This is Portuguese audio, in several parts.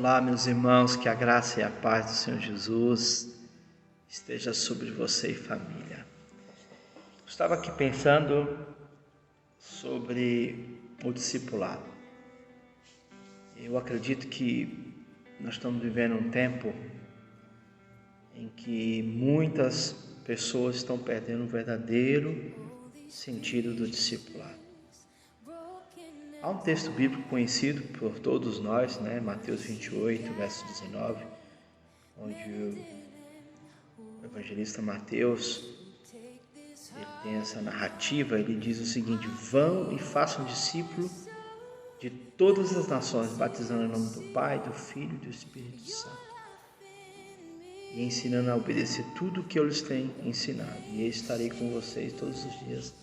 Olá, meus irmãos, que a graça e a paz do Senhor Jesus esteja sobre você e família. Estava aqui pensando sobre o discipulado. Eu acredito que nós estamos vivendo um tempo em que muitas pessoas estão perdendo o verdadeiro sentido do discipulado. Há um texto bíblico conhecido por todos nós, Mateus 28, verso 19, onde o evangelista Mateus ele tem essa narrativa, ele diz o seguinte: vão e façam discípulo de todas as nações, batizando em nome do Pai, do Filho e do Espírito Santo, e ensinando a obedecer tudo o que eu lhes tenho ensinado, e eu estarei com vocês todos os dias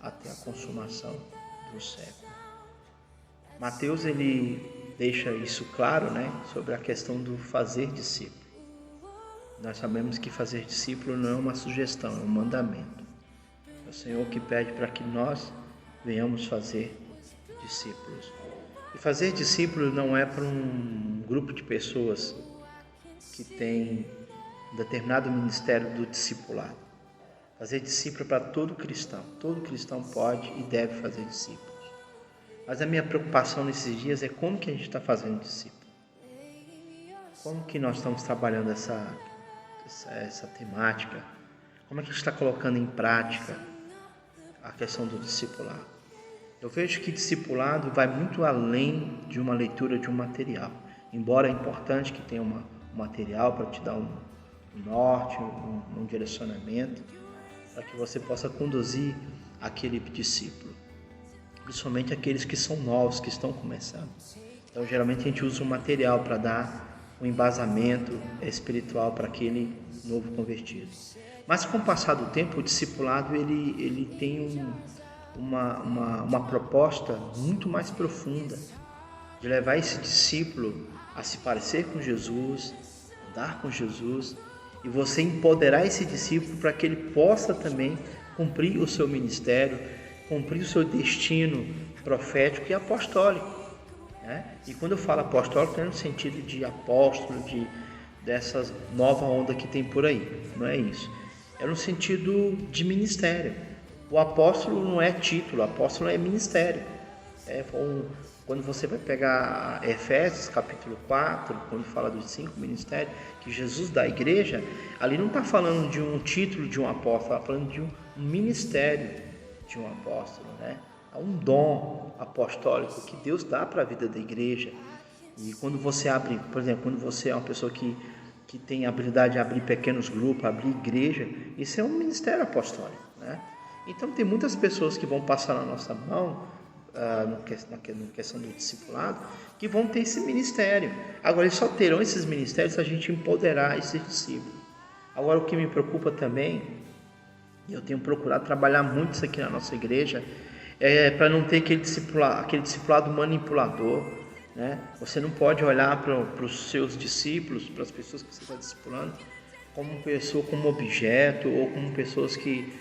até a consumação do século. Mateus ele deixa isso claro, sobre a questão do fazer discípulo. Nós sabemos que fazer discípulo não é uma sugestão, é um mandamento. É o Senhor que pede para que nós venhamos fazer discípulos. E fazer discípulo não é para um grupo de pessoas que tem um determinado ministério do discipulado. Fazer discípulo é para todo cristão. Todo cristão pode e deve fazer discípulos. Mas a minha preocupação nesses dias é como que a gente está fazendo discípulo. Como que nós estamos trabalhando essa temática. Como é que a gente está colocando em prática a questão do discipulado. Eu vejo que discipulado vai muito além de uma leitura de um material. Embora é importante que tenha um material para te dar um norte, um direcionamento, para que você possa conduzir aquele discípulo. Principalmente aqueles que são novos, que estão começando. Então, geralmente a gente usa um material para dar um embasamento espiritual para aquele novo convertido. Mas com o passar do tempo, o discipulado ele tem uma proposta muito mais profunda de levar esse discípulo a se parecer com Jesus, andar com Jesus, e você empoderar esse discípulo para que ele possa também cumprir o seu ministério, cumprir o seu destino profético e apostólico. E quando eu falo apostólico, é no sentido de apóstolo, dessas nova onda que tem por aí. Não é isso. É no sentido de ministério. O apóstolo não é título, o apóstolo é ministério. Quando você vai pegar Efésios capítulo 4, quando fala dos 5 ministérios que Jesus dá à igreja, ali não está falando de um título de um apóstolo, está falando de um ministério de um apóstolo, Há um dom apostólico que Deus dá para a vida da igreja. E quando você abre, por exemplo, quando você é uma pessoa que tem a habilidade de abrir pequenos grupos, abrir igreja, isso é um ministério apostólico, Então tem muitas pessoas que vão passar na nossa mão, na questão do discipulado, que vão ter esse ministério. Agora, eles só terão esses ministérios se a gente empoderar esses discípulos. Agora, o que me preocupa também, e eu tenho procurado trabalhar muito isso aqui na nossa igreja, para não ter aquele discipulado manipulador. Você não pode olhar para os seus discípulos, para as pessoas que você está discipulando, como objeto, ou como pessoas que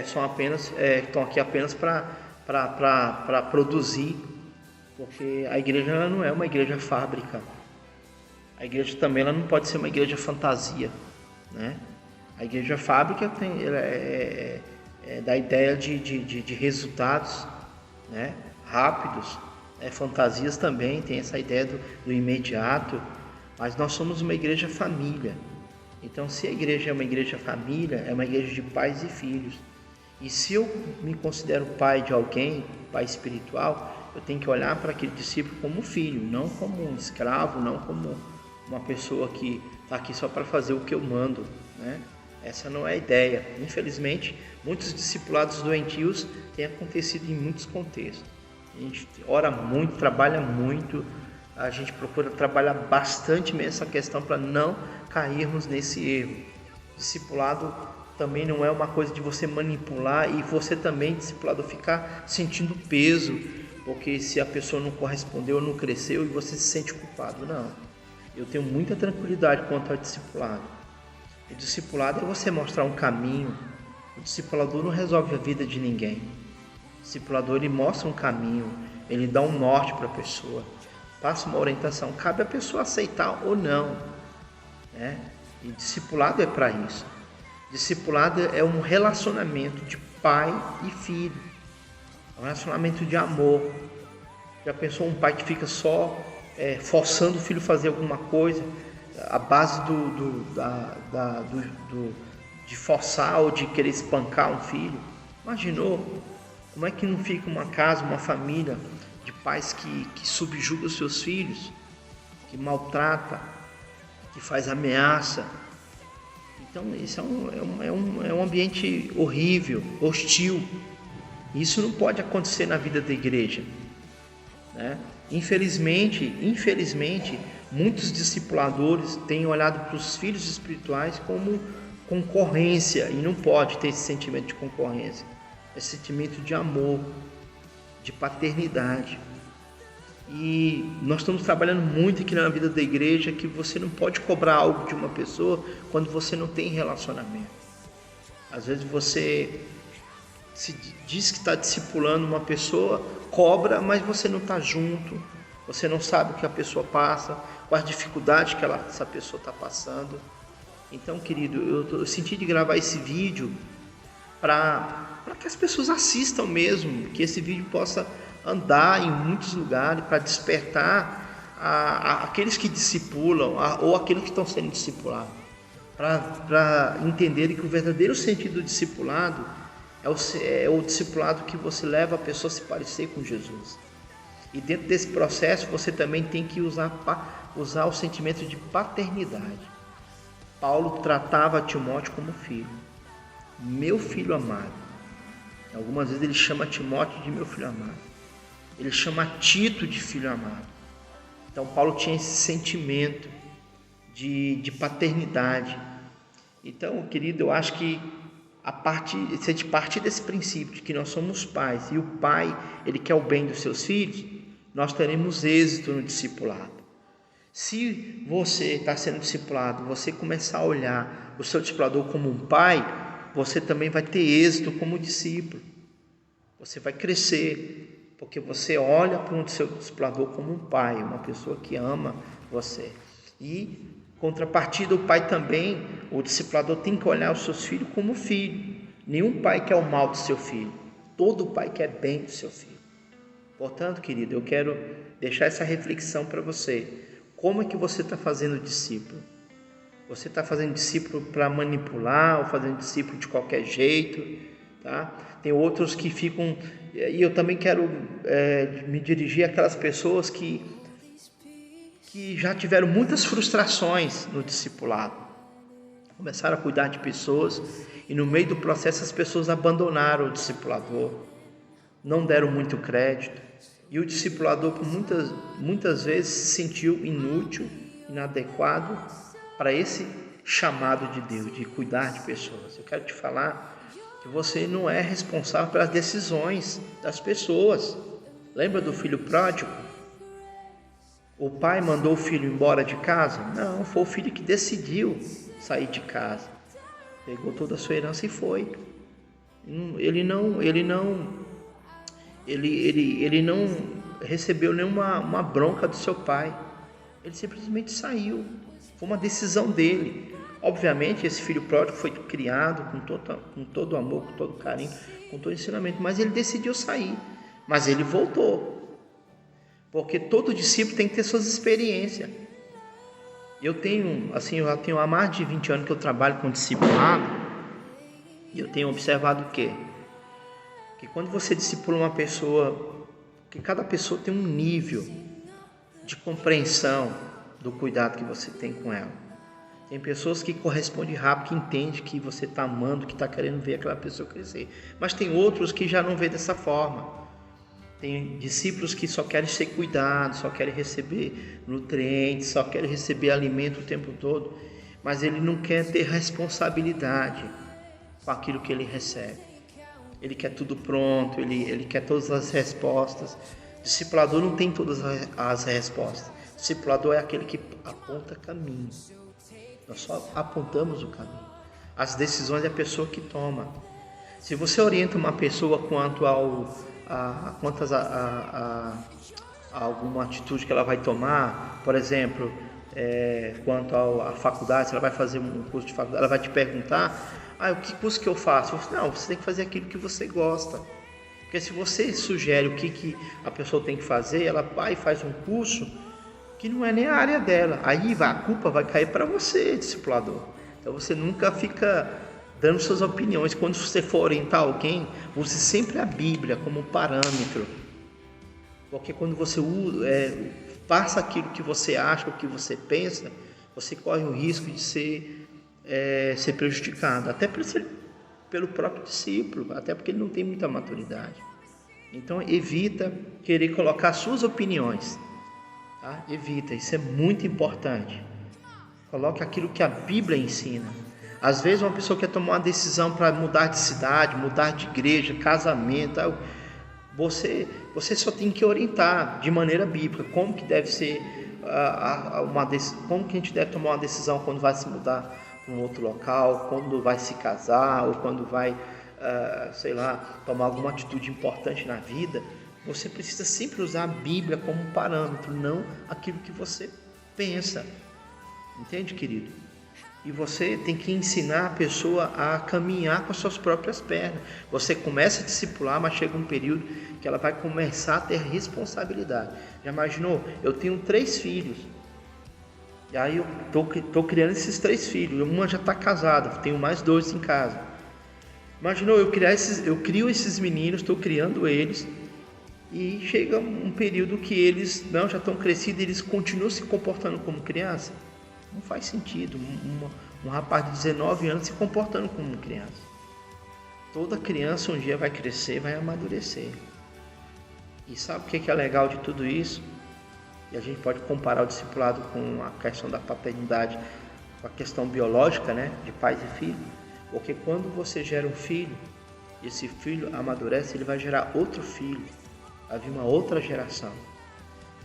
estão aqui apenas para produzir, porque a igreja ela não é uma igreja fábrica. A igreja também ela não pode ser uma igreja fantasia, A igreja fábrica dá ideia de resultados, rápidos. Fantasias também tem essa ideia do imediato, mas nós somos uma igreja família. Então, se a igreja é uma igreja família, é uma igreja de pais e filhos. E se eu me considero pai de alguém, pai espiritual, eu tenho que olhar para aquele discípulo como filho, não como um escravo, não como uma pessoa que está aqui só para fazer o que eu mando, Essa não é a ideia. Infelizmente, muitos discipulados doentios têm acontecido em muitos contextos. A gente ora muito, trabalha muito, a gente procura trabalhar bastante mesmo essa questão para não cairmos nesse erro. Discipulado também não é uma coisa de você manipular e você também, discipulado, ficar sentindo peso, porque se a pessoa não correspondeu, não cresceu e você se sente culpado. Não, eu tenho muita tranquilidade quanto ao discipulado. O discipulado é você mostrar um caminho. O discipulador não resolve a vida de ninguém. O discipulador ele mostra um caminho, ele dá um norte para a pessoa. passa uma orientação, cabe a pessoa aceitar ou não, né? E discipulado é para isso. Discipulado é um relacionamento de pai e filho, é um relacionamento de amor. Já pensou um pai que fica só forçando o filho a fazer alguma coisa, a base de forçar ou de querer espancar um filho? Imaginou como é que não fica uma casa, uma família de pais que subjugam os seus filhos, que maltrata, que faz ameaça? Então isso é um ambiente horrível, hostil. Isso não pode acontecer na vida da igreja, né? Infelizmente, muitos discipuladores têm olhado para os filhos espirituais como concorrência, e não pode ter esse sentimento de concorrência, esse sentimento de amor, de paternidade. E nós estamos trabalhando muito aqui na vida da igreja que você não pode cobrar algo de uma pessoa quando você não tem relacionamento. Às vezes você se diz que está discipulando uma pessoa, cobra, mas você não está junto, você não sabe o que a pessoa passa, quais dificuldades que essa pessoa está passando. Então, querido, eu senti de gravar esse vídeo para que as pessoas assistam mesmo, que esse vídeo possa andar em muitos lugares para despertar aqueles que discipulam ou aqueles que estão sendo discipulados, para entenderem que o verdadeiro sentido do discipulado é o discipulado que você leva a pessoa a se parecer com Jesus. E dentro desse processo você também tem que usar o sentimento de paternidade. Paulo tratava Timóteo como filho, meu filho amado. Algumas vezes ele chama Timóteo de meu filho amado. Ele chama Tito de filho amado. Então Paulo tinha esse sentimento de paternidade. Então, querido, eu acho que se a gente partir desse princípio de que nós somos pais e o pai, ele quer o bem dos seus filhos, nós teremos êxito no discipulado. Se você está sendo discipulado, você começar a olhar o seu discipulador como um pai, você também vai ter êxito como discípulo. Você vai crescer, porque você olha para o seu discipulador como um pai, uma pessoa que ama você. E, contrapartida, o pai também, o discipulador tem que olhar os seus filhos como filho. Nenhum pai quer o mal do seu filho, todo pai quer bem do seu filho. Portanto, querido, eu quero deixar essa reflexão para você. Como é que você está fazendo discípulo? Você está fazendo discípulo para manipular ou fazendo discípulo de qualquer jeito? Tá? Tem outros que ficam... E eu também quero me dirigir àquelas pessoas que já tiveram muitas frustrações no discipulado. Começaram a cuidar de pessoas e no meio do processo as pessoas abandonaram o discipulador, não deram muito crédito, e o discipulador por muitas vezes se sentiu inútil, inadequado para esse chamado de Deus, de cuidar de pessoas. Eu quero te falar que você não é responsável pelas decisões das pessoas. Lembra do filho pródigo? O pai mandou o filho embora de casa? Não, foi o filho que decidiu sair de casa. Pegou toda a sua herança e foi. Ele não recebeu nenhuma bronca do seu pai. Ele simplesmente saiu. Foi uma decisão dele. Obviamente, esse filho pródigo foi criado com todo amor, com todo carinho, com todo ensinamento, mas ele decidiu sair. Mas ele voltou. Porque todo discípulo tem que ter suas experiências. Eu já tenho há mais de 20 anos que eu trabalho com discipulado, e eu tenho observado o quê? Que quando você discipula uma pessoa, que cada pessoa tem um nível de compreensão do cuidado que você tem com ela. Tem pessoas que correspondem rápido, que entendem que você está amando, que está querendo ver aquela pessoa crescer. Mas tem outros que já não vê dessa forma. Tem discípulos que só querem ser cuidados, só querem receber nutrientes, só querem receber alimento o tempo todo. Mas ele não quer ter responsabilidade com aquilo que ele recebe. Ele quer tudo pronto, ele quer todas as respostas. O discipulador não tem todas as respostas. O discipulador é aquele que aponta caminho. Nós só apontamos o caminho. As decisões é a pessoa que toma. Se você orienta uma pessoa quanto alguma atitude que ela vai tomar, por exemplo, quanto à faculdade, se ela vai fazer um curso de faculdade, ela vai te perguntar, o que curso que eu faço? Não, você tem que fazer aquilo que você gosta. Porque se você sugere o que a pessoa tem que fazer, ela vai e faz um curso que não é nem a área dela. Aí a culpa vai cair para você, discipulador. Então você nunca fica dando suas opiniões. Quando você for orientar alguém, use sempre a Bíblia como parâmetro. Porque quando você passa aquilo que você acha, o que você pensa, você corre o risco de ser prejudicado. Até pelo próprio discípulo, até porque ele não tem muita maturidade. Então evita querer colocar suas opiniões, tá? Evita, isso é muito importante. Coloque aquilo que a Bíblia ensina. Às vezes uma pessoa quer tomar uma decisão para mudar de cidade, mudar de igreja, casamento, você só tem que orientar de maneira bíblica como que deve ser como que a gente deve tomar uma decisão quando vai se mudar para um outro local, quando vai se casar ou quando vai, tomar alguma atitude importante na vida. Você precisa sempre usar a Bíblia como parâmetro, não aquilo que você pensa. Entende, querido? E você tem que ensinar a pessoa a caminhar com as suas próprias pernas. Você começa a discipular, mas chega um período que ela vai começar a ter responsabilidade. Já imaginou? Eu tenho 3 filhos. E aí eu estou criando esses 3 filhos. Uma já está casada, tenho mais 2 em casa. Imaginou, eu crio esses meninos, estou criando eles. E chega um período que eles já estão crescidos e eles continuam se comportando como criança. Não faz sentido um rapaz de 19 anos se comportando como criança. Toda criança um dia vai crescer, vai amadurecer. E sabe o que é legal de tudo isso? E a gente pode comparar o discipulado com a questão da paternidade, com a questão biológica, né, de pais e filhos. Porque quando você gera um filho, esse filho amadurece, ele vai gerar outro filho, vai vir uma outra geração.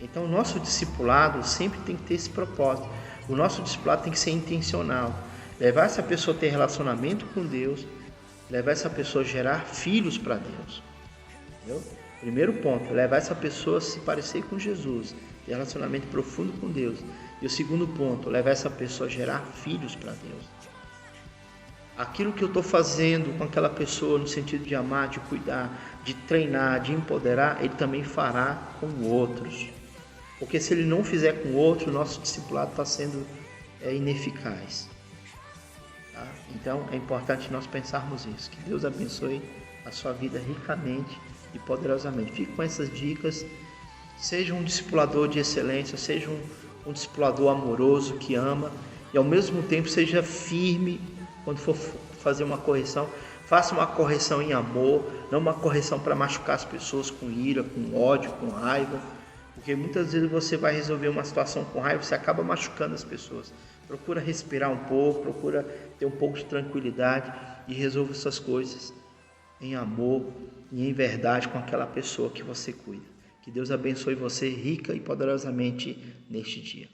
Então o nosso discipulado sempre tem que ter esse propósito. O nosso discipulado tem que ser intencional. Levar essa pessoa a ter relacionamento com Deus, levar essa pessoa a gerar filhos para Deus. Entendeu? Primeiro ponto, levar essa pessoa a se parecer com Jesus, ter relacionamento profundo com Deus. E o segundo ponto, levar essa pessoa a gerar filhos para Deus. Aquilo que eu estou fazendo com aquela pessoa no sentido de amar, de cuidar, de treinar, de empoderar, ele também fará com outros. Porque se ele não fizer com outro, o nosso discipulado está sendo ineficaz. Tá? Então é importante nós pensarmos isso. Que Deus abençoe a sua vida ricamente e poderosamente. Fique com essas dicas. Seja um discipulador de excelência, seja um discipulador amoroso que ama e ao mesmo tempo seja firme quando for fazer uma correção. Faça uma correção em amor, não uma correção para machucar as pessoas com ira, com ódio, com raiva. Porque muitas vezes você vai resolver uma situação com raiva, você acaba machucando as pessoas. Procura respirar um pouco, procura ter um pouco de tranquilidade e resolva essas coisas em amor e em verdade com aquela pessoa que você cuida. Que Deus abençoe você rica e poderosamente neste dia.